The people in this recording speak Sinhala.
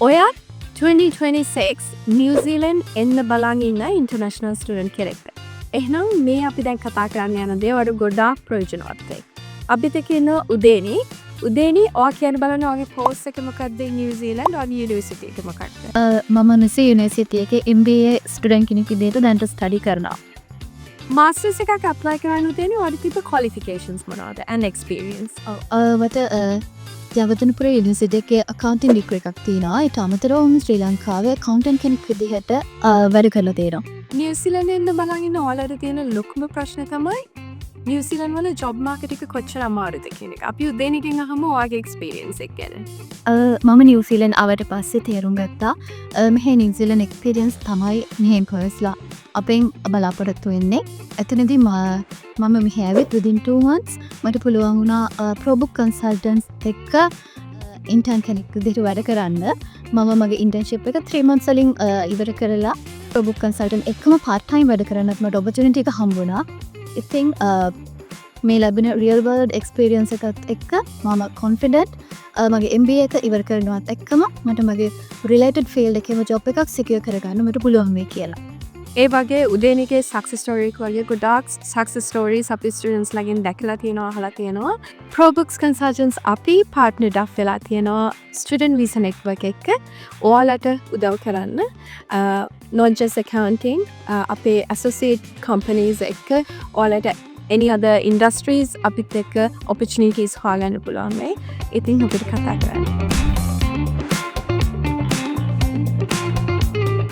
ඔයා 2026 New Zealand එන්න බලන් ඉන්න international student කෙනෙක්. එහෙනම් මේ අපි දැන් කතා කරන්න යන දේ වල ගොඩාක් ප්‍රයෝජනවත් වෙයි. අපිට කියන උදේනි ඔයා කියන බලන්න ඔයාගේ course එක මොකක්ද New Zealand or university එක මොකක්ද? මම මෙසේ යුනිවර්සිටි එකේ MBA student කෙනෙක් විදිහට දැන් study කරනවා. Masters එකක් apply කරන්න උදේනි ඔයාලට තිබ්බ qualifications මොනවද and experience? මට ජයවර්ධනපුර යුනිවර්සිටි එකේ accounting degree එකක් තියෙනවා. ඊට අමතරව ශ්‍රී ලංකාවේ accountant කෙනෙක් විදිහට වැඩ කරලා තියෙනවා. New Zealand එන්න බලන් ඉන්න ඔයාලට තියෙන ලොකුම ප්‍රශ්නේ තමයි New Zealand වල job market එක කොච්චර අමාරුද කියන එක. අපි උදේනිකින් අහමු ඔයාගේ experience එක ගැන. මම New Zealand ආවට පස්සේ තේරුම් ගත්තා මෙහි New Zealand experience තමයි මෙහෙන් පර්ස්ලා අපෙන් බලාපොරොත්තු වෙන්නේ. එතනදී මම මෙහි ඇවිත් within 2 months මට පුළුවන් වුණා ProBook consultants එක්ක intern කෙනෙක් විදිහට වැඩ කරන්න. මම මගේ internship එක 3 months වලින් ඉවර කරලා ProBook consultant එක්කම part time වැඩ කරන්නත් මට opportunity එක හම්බ වුණා. ඉතින් මේ ලැබෙන real world experience එකත් එක්ක මම confident මගේ MBA එක ඉවර කරනවත් එක්කම මට මගේ related field එකේම job එකක් secure කරගන්න මට පුළුවන් වෙයි කියලා. ඒ වගේ උදේනිකේ success story එක වගේ ගොඩාක් success stories අපි students ලගෙන් දැකලා තියෙනවා අහලා තියෙනවා. ProBooks Consultants අපි partnered up වෙලා තියෙනවා student visa network එක්ක ඔයාලට උදව් කරන්න. Not just accounting අපේ associate companies එක්ක ඔයාලට any other industries අපිත් එක්ක opportunities හොයාගන්න පුළුවන් වෙයි. ඉතින් අපිට කතා කරන්න.